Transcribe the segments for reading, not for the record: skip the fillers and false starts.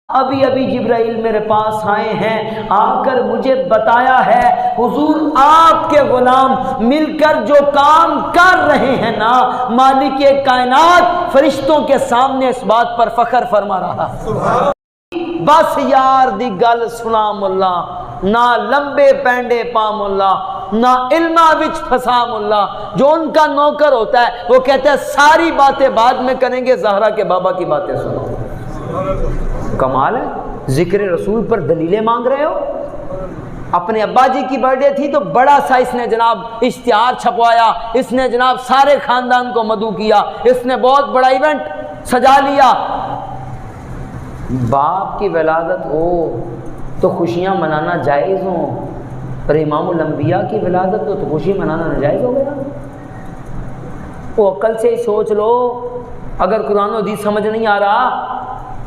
ابھی ابھی جبرائیل میرے پاس آئے ہیں، آ کر مجھے بتایا ہے حضور آپ کے غلام مل کر جو کام کر رہے ہیں نا، مالک کائنات فرشتوں کے سامنے اس بات پر فخر فرما رہا ہے۔ بس یار دی گل سنا ملا، نہ لمبے پینڈے پا ملا، نہ علمہ وچ پھسا ملا۔ جو ان کا نوکر ہوتا ہے وہ کہتا ہے ساری باتیں بعد میں کریں گے، زہرا کے بابا کی باتیں سنو۔ کمال ہے، ذکر رسول پر دلیلیں مانگ رہے ہو۔ اپنے ابا جی کی برتھ ڈے تھی تو بڑا سا اس نے جناب اشتہار چھپوایا، اس نے جناب سارے خاندان کو مدعو کیا، اس نے بہت بڑا ایونٹ سجا لیا۔ باپ کی ولادت ہو تو خوشیاں منانا جائز ہوں، پر امام الانبیاء کی ولادت ہو تو خوشی منانا ناجائز ہو گیا۔ وہ عقل سے ہی سوچ لو، اگر قرآن و حدیث سمجھ نہیں آ رہا،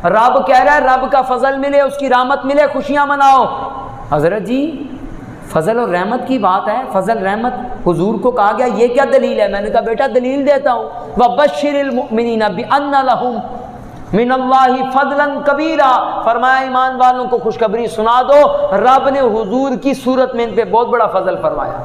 رب کہہ رہا ہے رب کا فضل ملے، اس کی رحمت ملے، خوشیاں مناؤ۔ حضرت جی فضل اور رحمت کی بات ہے، فضل رحمت حضور کو کہا گیا یہ کیا دلیل ہے؟ میں نے کہا بیٹا دلیل دیتا ہوں، وَبَشِّرِ الْمُؤْمِنِينَ بِأَنَّ لَهُمْ من اللہ فضلا کبیرا، فرمایا ایمان والوں کو خوشخبری سنا دو، رب نے حضور کی صورت میں ان پہ بہت بڑا فضل فرمایا۔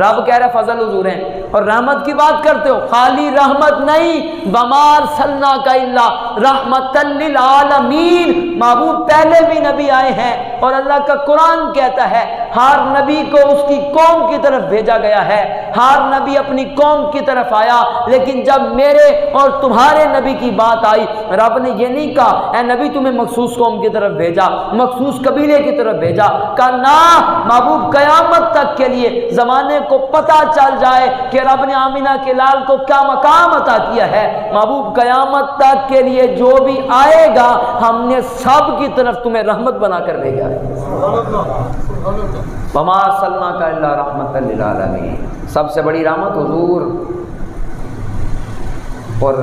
رب کہہ رہا فضل حضور ہیں، اور رحمت کی بات کرتے ہو، خالی رحمت نہیں، وَمَا أَرْسَلْنَاكَ إِلَّا رَحْمَةً لِّلْعَالَمِينَ، محبوب پہلے بھی نبی آئے ہیں، اور اللہ کا قرآن کہتا ہے ہر نبی کو اس کی قوم کی طرف بھیجا گیا ہے، ہر نبی اپنی قوم کی طرف آیا، لیکن جب میرے اور تمہارے نبی کی بات آئی، رب نے یہ نہیں کہا اے نبی تمہیں مخصوص قوم کی طرف بھیجا، مخصوص قبیلے کی طرف بھیجا، کہا نا محبوب قیامت تک کے لیے زمانے کو پتہ چل جائے کہ رب نے آمینہ کے لال کو کیا مقام عطا کیا ہے، محبوب قیامت تک کے لیے جو بھی آئے گا ہم نے سب کی طرف تمہیں رحمت بنا کر بھیجا ہے۔ وَمَا أَرْسَلْنَاكَ إِلَّا رَحْمَةً لِّلْعَالَمِينَ، سب سے بڑی رحمت حضور، اور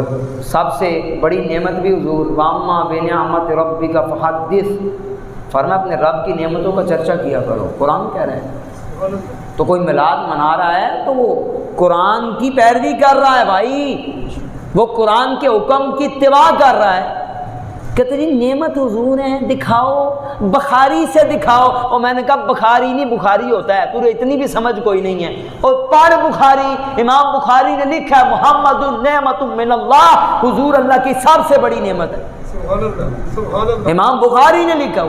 سب سے بڑی نعمت بھی حضور۔ وَأَمَّا بِنِعْمَتِ رَبِّكَ فَحَدِّثْ، فرمایا اپنے رب کی نعمتوں کا چرچا کیا کرو۔ قرآن کہہ رہے ہیں تو کوئی میلاد منا رہا ہے تو وہ قرآن کی پیروی کر رہا ہے بھائی، وہ قرآن کے حکم کی اتباع کر رہا ہے۔ کہتے جی نعمت حضور ہیں دکھاؤ، بخاری سے دکھاؤ، اور میں نے کہا بخاری نہیں بخاری ہوتا ہے، تجھے اتنی بھی سمجھ کوئی نہیں ہے، اور پڑھ بخاری، امام بخاری نے لکھا ہے محمد النعمت من اللہ، حضور اللہ کی سب سے بڑی نعمت ہے، امام بخاری نے لکھا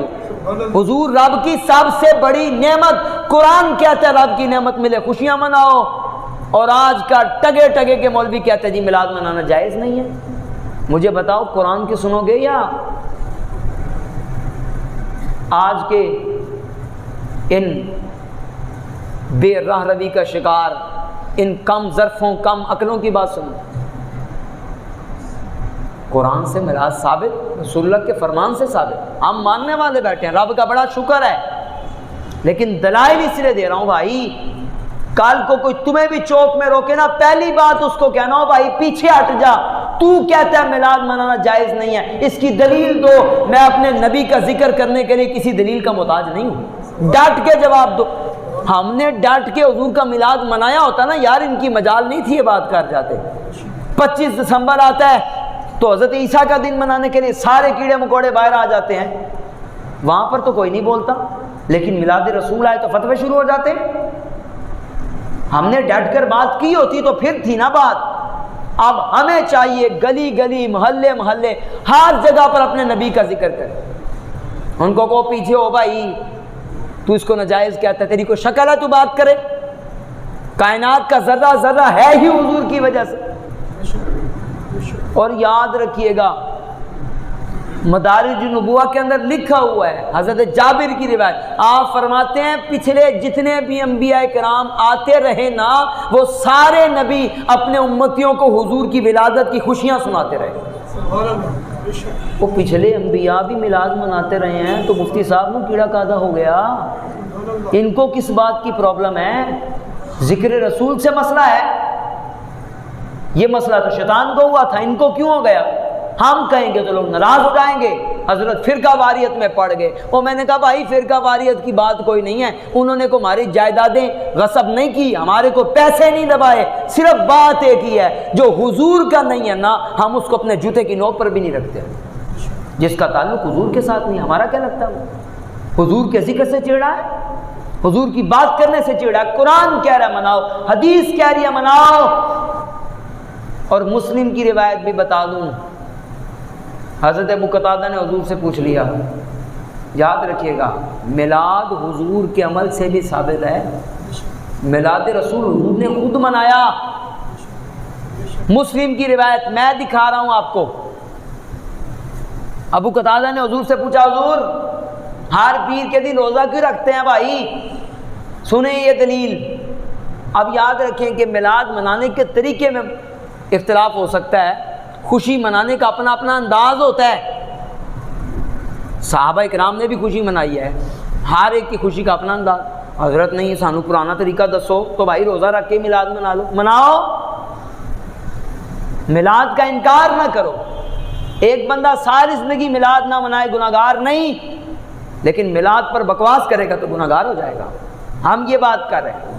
حضور رب کی سب سے بڑی نعمت، قرآن کہتا ہے رب کی نعمت ملے خوشیاں مناؤ، اور آج کا ٹگے ٹگے کے مولوی کہتے ہیں جی میلاد منانا جائز نہیں ہے۔ مجھے بتاؤ قرآن کی سنو گے یا آج کے ان بے راہ روی کا شکار، ان کم ظرفوں کم عقلوں کی بات سنو؟ قرآن سے میلاد ثابت، رسول اللہ کے فرمان سے ثابت، ہم ماننے والے بیٹھے ہیں، رب کا بڑا شکر ہے، لیکن دلائل اس لیے دے رہا ہوں بھائی، کل کو کوئی تمہیں بھی چوک میں روکے نا، پہلی بات اس کو کہنا ہو بھائی پیچھے ہٹ جا، تو کہتا ہے میلاد منانا جائز نہیں ہے، اس کی دلیل دو، میں اپنے نبی کا ذکر کرنے کے لیے کسی دلیل کا محتاج نہیں ہوں، ڈٹ کے جواب دو۔ ہم نے ڈٹ کے حضور کا میلاد منایا ہوتا نا یار، ان کی مجال نہیں تھی یہ بات کر جاتے۔ 25 دسمبر آتا ہے تو حضرت عیسیٰ کا دن منانے کے لیے سارے کیڑے مکوڑے باہر آ جاتے ہیں، وہاں پر تو کوئی نہیں بولتا، لیکن میلاد رسول آئے تو فتوے شروع ہو جاتے۔ ہم نے ڈٹ کر بات کی ہوتی تو پھر تھی نا بات۔ اب ہمیں چاہیے گلی گلی محلے محلے ہر جگہ پر اپنے نبی کا ذکر کرے، ان کو پیچھے ہو بھائی تو اس کو ناجائز کہتا ہے، تیری کوئی شکل ہے تو بات کرے؟ کائنات کا ذرہ ذرہ ہے ہی حضور کی وجہ سے۔ اور یاد رکھیے گا مدارج النبوہ کے اندر لکھا ہوا ہے، حضرت جابر کی روایت، آپ فرماتے ہیں پچھلے جتنے بھی انبیاء کرام آتے رہے نا، وہ سارے نبی اپنے امتیوں کو حضور کی ولادت کی خوشیاں سناتے رہے۔ وہ پچھلے انبیاء بھی میلاد مناتے رہے ہیں تو مفتی صاحب کو کیڑا کادا ہو گیا، ان کو کس بات کی پرابلم ہے؟ ذکر رسول سے مسئلہ ہے، یہ مسئلہ تو شیطان کو ہوا تھا، ان کو کیوں ہو گیا؟ ہم کہیں گے تو لوگ ناراض ہو جائیں گے، حضرت فرقہ واریت میں پڑ گئے۔ اور میں نے کہا بھائی فرقہ واریت کی بات کوئی نہیں ہے، انہوں نے کو ہماری جائیدادیں غصب نہیں کی، ہمارے کو پیسے نہیں دبائے، صرف بات ایک ہی ہے جو حضور کا نہیں ہے نا، ہم اس کو اپنے جوتے کی نوک پر بھی نہیں رکھتے۔ جس کا تعلق حضور کے ساتھ نہیں. ہمارا کیا لگتا ہے حضور کے ذکر سے چڑھا ہے, حضور کی بات کرنے سے چڑھا ہے. قرآن کہہ رہا ہے مناؤ, حدیث کہہ رہی ہے مناؤ. اور مسلم کی روایت بھی بتا دوں, حضرت ابو قتادہ نے حضور سے پوچھ لیا, یاد رکھیے گا میلاد حضور کے عمل سے بھی ثابت ہے, میلاد رسول حضور نے خود منایا. مسلم کی روایت میں دکھا رہا ہوں آپ کو. ابو قتادہ نے حضور سے پوچھا, حضور ہر پیر کے دن روزہ کیوں رکھتے ہیں بھائی؟ سنیں یہ دلیل. اب یاد رکھیں کہ میلاد منانے کے طریقے میں اختلاف ہو سکتا ہے, خوشی منانے کا اپنا اپنا انداز ہوتا ہے. صحابہ کرام نے بھی خوشی منائی ہے, ہر ایک کی خوشی کا اپنا انداز. حضرت نہیں سانو پرانا طریقہ دسو, تو بھائی روزہ رکھ کے میلاد منا لو, مناؤ. میلاد کا انکار نہ کرو. ایک بندہ ساری زندگی میلاد نہ منائے گناہگار نہیں, لیکن میلاد پر بکواس کرے گا تو گناہگار ہو جائے گا. ہم یہ بات کر رہے ہیں.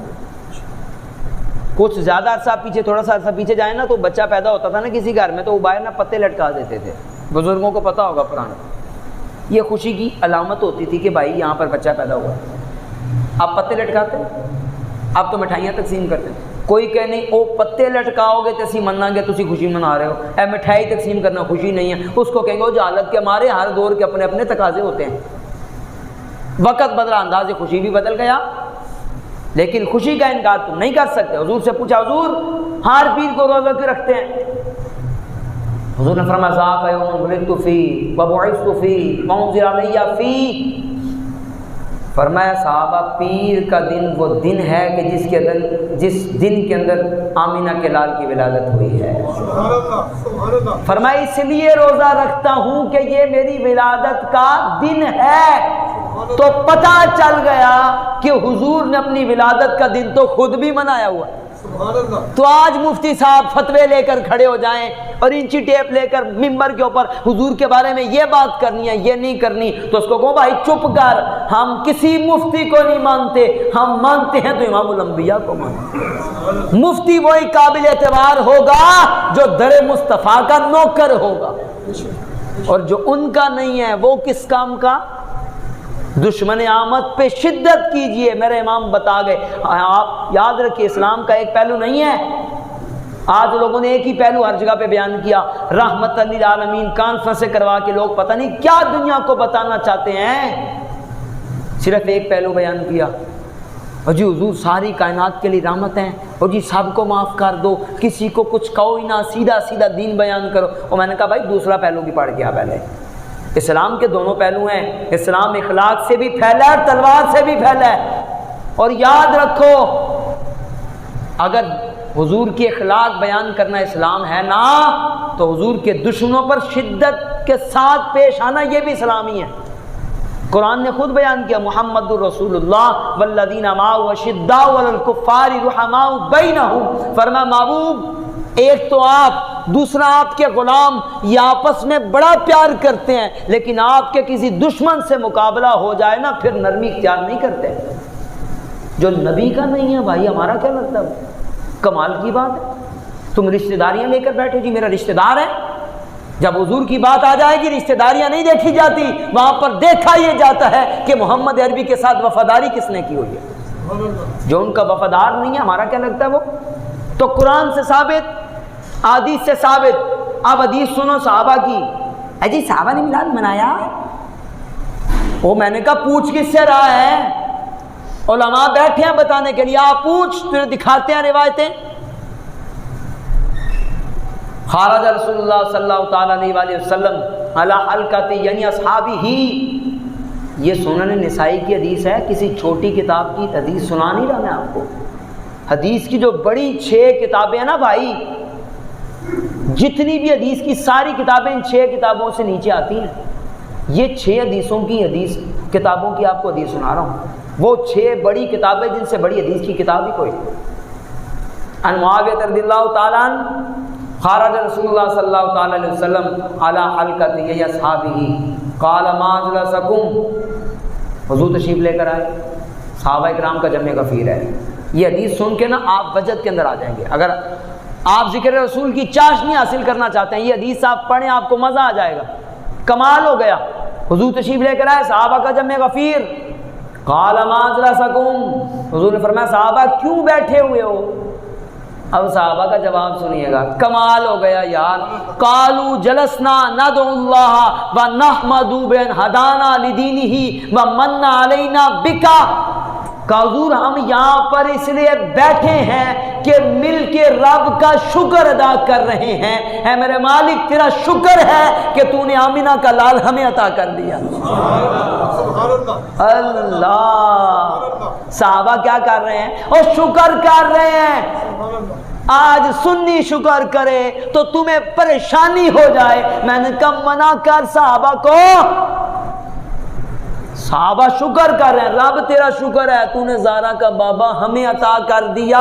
کچھ زیادہ عرصہ پیچھے, تھوڑا سا عرصہ پیچھے جائیں نا, تو بچہ پیدا ہوتا تھا نا کسی گھر میں, تو وہ باہر نہ پتے لٹکا دیتے تھے. بزرگوں کو پتہ ہوگا پرانا. یہ خوشی کی علامت ہوتی تھی کہ بھائی یہاں پر بچہ پیدا ہوا. آپ پتے لٹکاتے ہیں, آپ تو مٹھائیاں تقسیم کرتے ہیں. کوئی کہے نہیں او پتے لٹکاؤ گے تو اسی مننا گے, تسی خوشی منا رہے ہو. اے مٹھائی تقسیم کرنا خوشی نہیں ہے. اس کو کہیں گے جہالت کے ہمارے ہر دور کے اپنے اپنے تقاضے ہوتے ہیں. وقت بدلا, انداز خوشی بھی بدل گیا, لیکن خوشی کا انکار تم نہیں کر سکتے. حضور سے پوچھا, حضور ہر پیر کو روزہ کیوں رکھتے ہیں؟ حضور نے فرمایا ذاک یوم ولدت فیہ وبعثت فیہ وانزل علی فیہ. فرمایا صحابہ پیر کا دن وہ دن ہے کہ جس دن کے اندر آمینہ کے لال کی ولادت ہوئی ہے. فرمایا اس لیے روزہ رکھتا ہوں کہ یہ میری ولادت کا دن ہے. تو پتہ چل گیا کہ حضور نے اپنی ولادت کا دن تو خود بھی منایا ہوا ہے. تو آج مفتی صاحب فتوے لے کر کھڑے ہو جائیں اور انچی ٹیپ لے کر ممبر کے اوپر حضور کے بارے میں یہ بات کرنی ہے, یہ نہیں کرنی, تو اس کو کہو بھائی چپ کر, ہم کسی مفتی کو نہیں مانتے, ہم مانتے ہیں تو امام الانبیاء کو مانتے. مفتی وہی قابل اعتبار ہوگا جو در مصطفیٰ کا نوکر ہوگا, اور جو ان کا نہیں ہے وہ کس کام کا؟ دشمن آمد پہ شدت کیجئے. میرے امام بتا گئے. آپ یاد رکھیے اسلام کا ایک پہلو نہیں ہے. آج لوگوں نے ایک ہی پہلو ہر جگہ پہ بیان کیا, رحمت للعالمین کانفرنسیں کروا کے لوگ پتہ نہیں کیا دنیا کو بتانا چاہتے ہیں. صرف ایک پہلو بیان کیا, اور جی حضور ساری کائنات کے لیے رحمت ہیں, اور جی سب کو معاف کر دو, کسی کو کچھ کہو ہی نہ, سیدھا سیدھا دین بیان کرو. اور میں نے کہا بھائی دوسرا پہلو بھی پڑھ گیا. پہلے اسلام کے دونوں پہلو ہیں. اسلام اخلاق سے بھی پھیلا ہے اور تلوار سے بھی پھیلا ہے. اور یاد رکھو اگر حضور کی اخلاق بیان کرنا اسلام ہے نا, تو حضور کے دشمنوں پر شدت کے ساتھ پیش آنا یہ بھی اسلامی ہے. قرآن نے خود بیان کیا, محمد الرسول اللہ والذین معہ اشداء علی الکفار رحماء بینہم. فرمایا محبوب ایک تو آپ, دوسرا آپ کے غلام, یہ آپس میں بڑا پیار کرتے ہیں, لیکن آپ کے کسی دشمن سے مقابلہ ہو جائے نا پھر نرمی اختیار نہیں کرتے. جو نبی کا نہیں ہے بھائی ہمارا کیا مطلب؟ کمال کی بات ہے. تم رشتہ داریاں لے کر بیٹھے, جی میرا رشتہ دار ہے. جب حضور کی بات آ جائے گی رشتہ داریاں نہیں دیکھی جاتی, وہاں پر دیکھا یہ جاتا ہے کہ محمد عربی کے ساتھ وفاداری کس نے کی ہوئی ہے. جو ان کا وفادار نہیں ہے ہمارا کیا لگتا ہے وہ؟ تو قرآن سے ثابت, حدیث سے ثابت. اب حدیث سنو صحابہ کی. جی صحابہ نے میلاد منایا؟ وہ میں نے کہا پوچھ کس سے رہا ہے؟ علماء بیٹھے ہیں بتانے کے لیے, آپ پوچھ, تجھے دکھاتے ہیں روایتیں. خارج رسول اللہ صلی اللہ تعالیٰ علیہ وسلم علی حلقۃ یعنی اصحابہ ہی. یہ سنن نسائی کی حدیث ہے, کسی چھوٹی کتاب کی حدیث سنا نہیں رہا میں آپ کو. حدیث کی جو بڑی 6 کتابیں ہیں نا بھائی, جتنی بھی حدیث کی ساری کتابیں ان 6 کتابوں سے نیچے آتی ہیں. یہ 6 حدیثوں کی حدیث کتابوں کی آپ کو حدیث سنا رہا ہوں. وہ 6 بڑی کتابیں جن سے بڑی حدیث کی کتاب ہی کوئی. عن معاویہ رضی اللہ تعالیٰ عنہ خرج رسول اللہ صلی اللہ تعالیٰ علیہ وسلم علی حلقۃ اصحابہ قال ما اجلسکم. حضور تشریف لے کر آئے, صحابہ کرام کا جمع غفیر ہے. یہ حدیث سن کے نا آپ وجد کے اندر آ جائیں گے. اگر آپ ذکر رسول کی چاشنی حاصل کرنا چاہتے ہیں, یہ حدیث آپ پڑھیں, آپ کو مزہ آ جائے گا. کمال ہو گیا. حضور تشریف لے کر آئے, صحابہ کا جمع غفیر. قال ما اجلسکم, حضور نے فرمایا صحابہ کیوں بیٹھے ہوئے ہو؟ اب صحابہ کا جواب سنیے گا, کمال ہو گیا یار. قالوا جلسنا ندعو اللہ ونحمد بان ہدانا لدینہ ومن علینا بکا. کہ حضور ہم یہاں پر اس لیے بیٹھے ہیں کہ مل کے رب کا شکر ادا کر رہے ہیں. اے میرے مالک تیرا شکر ہے کہ تو نے آمینہ کا لال ہمیں عطا کر دیا. اللہ, صحابہ کیا کر رہے ہیں؟ اور شکر کر رہے ہیں. آج سنی شکر کرے تو تمہیں پریشانی ہو جائے. میں نے کہا منع کر صحابہ کو. صحابہ شکر کر رہے ہیں, رب تیرا شکر ہے تو نے زارا کا بابا ہمیں عطا کر دیا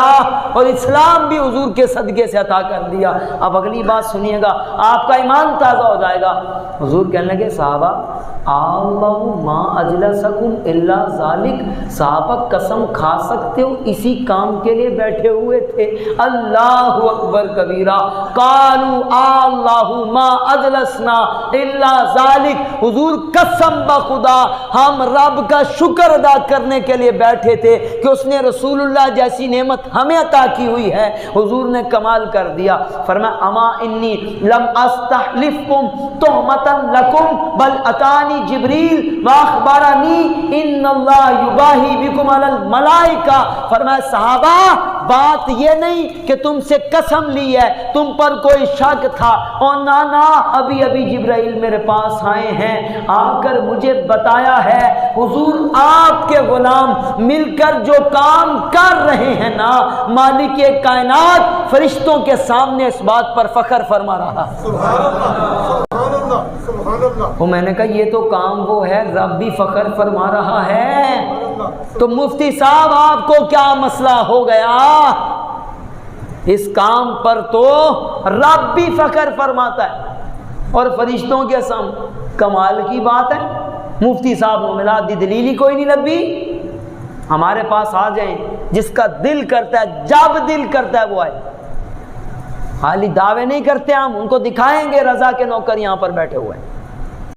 اور اسلام بھی حضور کے صدقے سے عطا کر دیا. اب اگلی بات سنیے گا, آپ کا ایمان تازہ ہو جائے گا. حضور کہنے لگے صحابہ اللہ ما اجلسکم الا ذالک, صحابہ قسم کھا سکتے ہو اسی کام کے لیے بیٹھے ہوئے تھے. اللہ اکبر کبیرہ. قالوا اللہ ما اجلسنا الا ذالک, حضور قسم بخدا ہم رب کا شکر ادا کرنے کے لیے بیٹھے تھے کہ اس نے رسول اللہ جیسی نعمت ہمیں عطا کی ہوئی ہے. حضور نے کمال کر دیا. فرمایا اما انی لم استحلفکم تہمتا لکم بل اتانی جبریل واخبرنی ان اللہ یباہی بکم علی الملائکہ. فرمایا صحابہ بات یہ نہیں کہ تم سے قسم لی ہے, تم پر کوئی شک تھا, اور نہ ابھی جبرائیل میرے پاس آئے ہیں, آ کر مجھے بتایا ہے حضور آپ کے غلام مل کر جو کام کر رہے ہیں نا, مالک کائنات فرشتوں کے سامنے اس بات پر فخر فرما رہا. وہ میں نے کہا یہ تو کام وہ ہے رب بھی فخر فرما رہا ہے, تو مفتی صاحب آپ کو کیا مسئلہ ہو گیا؟ اس کام پر تو رب بھی فخر فرماتا ہے اور فرشتوں کے سامنے. کمال کی بات ہے. مفتی صاحب کو ملا دی دلیل ہی کوئی نہیں لبی. ہمارے پاس آ جائیں, جس کا دل کرتا ہے جب دل کرتا ہے وہ آئے. خالی دعوے نہیں کرتے ہم, ان کو دکھائیں گے رضا کے نوکر یہاں پر بیٹھے ہوئے ہیں.